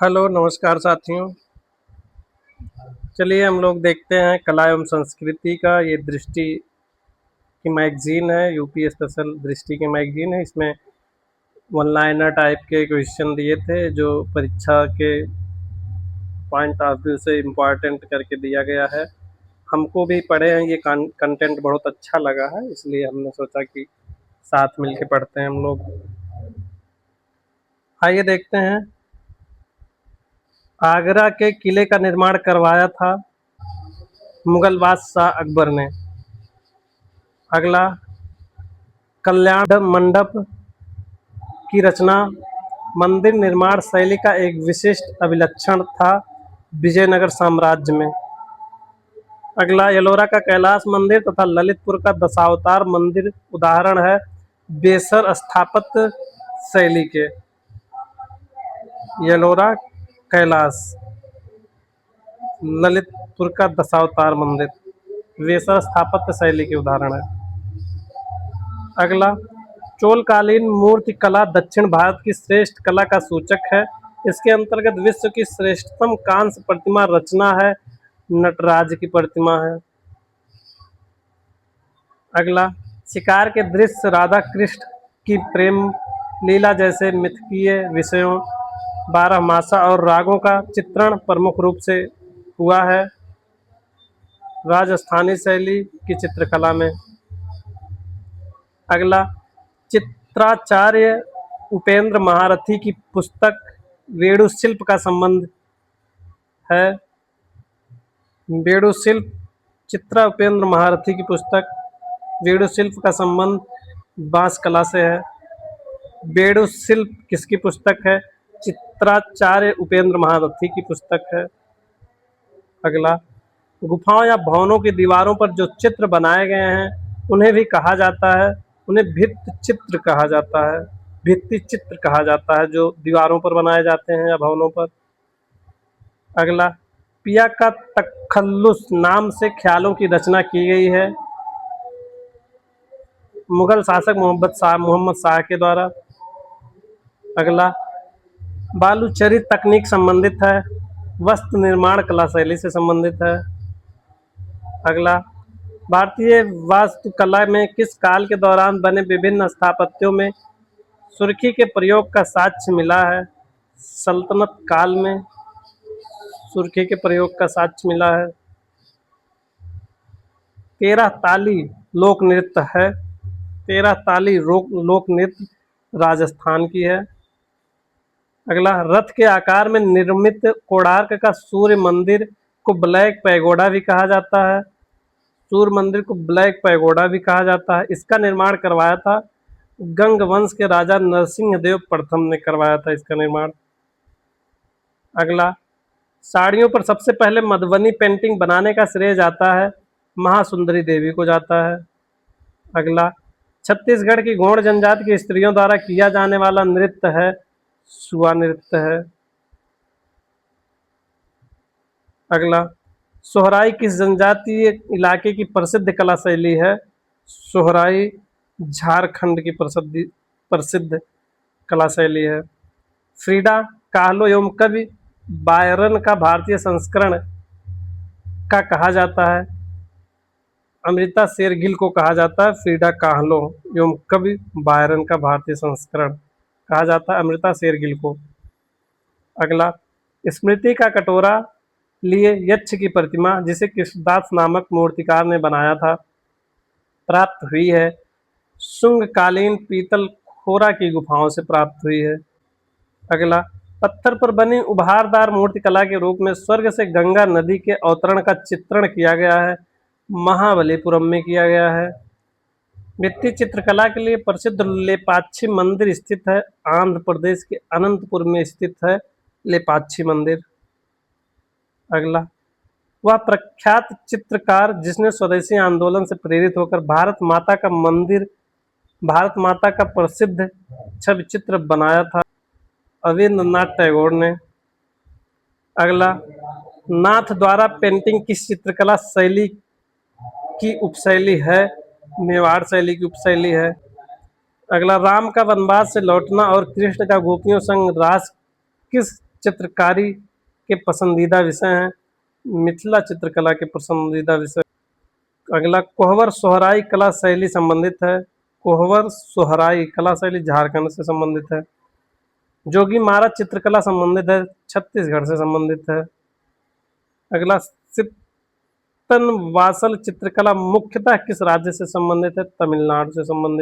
Hello, नमस्कार साथियों। चलिए हम लोग देखते हैं कला एवं संस्कृति का ये दृष्टि की मैगज़ीन है, यूपी स्पेशल दृष्टि की मैगज़ीन है। इसमें वन लाइनर टाइप के क्वेश्चन दिए थे जो परीक्षा के पॉइंट ऑफ व्यू से इम्पोर्टेंट करके दिया गया है। हमको भी पढ़े हैं, ये कंटेंट बहुत अच्छा लगा है, इसलिए हमने सोचा कि साथ मिलके पढ़ते हैं हम लोग। आइए देखते हैं। आगरा के किले का निर्माण करवाया था मुगल बादशाह अकबर ने। अगला, कल्याण मंडप की रचना मंदिर निर्माण शैली का एक विशिष्ट अभिलक्षण था विजयनगर साम्राज्य में। अगला, एलोरा का कैलाश मंदिर तथा ललितपुर का दशावतार मंदिर उदाहरण है बेसर स्थापत्य शैली के। एलोरा, कैलाश, ललितपुर का दशावतार मंदिर बेसर स्थापत्य शैली के उदाहरण है। अगला, चोलकालीन मूर्ति कला दक्षिण भारत की श्रेष्ठ कला का सूचक है। इसके अंतर्गत विश्व की श्रेष्ठतम कांस्य प्रतिमा रचना है नटराज की प्रतिमा है। अगला, शिकार के दृश्य राधा कृष्ण की प्रेम लीला जैसे मिथकीय विषयों, बारहमासा और रागों का चित्रण प्रमुख रूप से हुआ है राजस्थानी शैली की चित्रकला में। अगला, चित्राचार्य उपेंद्र महारथी की पुस्तक वेणुशिल्प का संबंध है। वेणुशिल्प, चित्रा उपेंद्र महारथी की पुस्तक वेणुशिल्प का संबंध बांस कला से है। वेणुशिल्प किसकी पुस्तक है? चित्राचार्य उपेंद्र महारथी की पुस्तक है। अगला, गुफाओं या भवनों की दीवारों पर जो चित्र बनाए गए हैं उन्हें भी कहा जाता है, उन्हें भित्ति चित्र कहा जाता है। भित्ति चित्र कहा जाता है जो दीवारों पर बनाए जाते हैं या भवनों पर। अगला, पिया का तखल्लुस नाम से ख्यालों की रचना की गई है मुगल शासक मोहम्मद शाह के द्वारा। अगला, बालूचरित तकनीक संबंधित है, वस्त्र निर्माण कला शैली से संबंधित है। अगला, भारतीय वास्तुकला में किस काल के दौरान बने विभिन्न स्थापत्यों में सुर्खी के प्रयोग का साक्ष्य मिला है? सल्तनत काल में सुर्खी के प्रयोग का साक्ष्य मिला है। 13 ताली लोक नृत्य है। 13 ताली लोक नृत्य राजस्थान की है। अगला, रथ के आकार में निर्मित कोणार्क का सूर्य मंदिर को ब्लैक पैगोडा भी कहा जाता है। सूर्य मंदिर को ब्लैक पैगोडा भी कहा जाता है। इसका निर्माण करवाया था गंग वंश के राजा नरसिंह देव प्रथम ने करवाया था इसका निर्माण। अगला, साड़ियों पर सबसे पहले मधुबनी पेंटिंग बनाने का श्रेय जाता है महासुंदरी देवी को जाता है। अगला, छत्तीसगढ़ की गौड़ जनजाति की स्त्रियों द्वारा किया जाने वाला नृत्य है सुआ नृत्य है। अगला, सोहराई किस जनजातीय इलाके की प्रसिद्ध कला शैली है? सोहराई झारखंड की प्रसिद्ध कला शैली है। फ्रीडा काहलो एवं कवि बायरन का भारतीय संस्करण का कहा जाता है अमृता शेरगिल को कहा जाता है फ्रीडा काहलो एवं कवि बायरन का भारतीय संस्करण कहा जाता है अमृता शेरगिल को। अगला, स्मृति का कटोरा लिए यक्ष की प्रतिमा जिसे कृष्णदास नामक मूर्तिकार ने बनाया था प्राप्त हुई है शुंगकालीन पीतल खोरा की गुफाओं से प्राप्त हुई है। अगला, पत्थर पर बनी उभारदार मूर्तिकला के रूप में स्वर्ग से गंगा नदी के अवतरण का चित्रण किया गया है महाबलीपुरम में किया गया है। भित्ति चित्रकला के लिए प्रसिद्ध लेपाक्षी मंदिर स्थित है आंध्र प्रदेश के अनंतपुर में स्थित है लेपाक्षी मंदिर। अगला, वह प्रख्यात चित्रकार जिसने स्वदेशी आंदोलन से प्रेरित होकर भारत माता का प्रसिद्ध छवि चित्र बनाया था रविंद्रनाथ टैगोर ने। अगला, नाथ द्वारा पेंटिंग किस चित्रकला शैली की उपशैली है? मेवाड़ शैली की उपशैली है। अगला, राम का वनवास से लौटना और कृष्ण का गोपियों संग रास किस चित्रकारी के पसंदीदा विषय हैं। मिथिला चित्रकला के पसंदीदा विषय। अगला, कोहबर सोहराई कला शैली संबंधित है। कोहबर सोहराई कला शैली झारखंड से संबंधित है। जोगीमारा चित्रकला संबंधित है, छत्तीसगढ़ से संबंधित है। अगला, सिप्तन वासल चित्रकला मुख्यतः किस राज्य से संबंधित है? तमिलनाडु से संबंधित।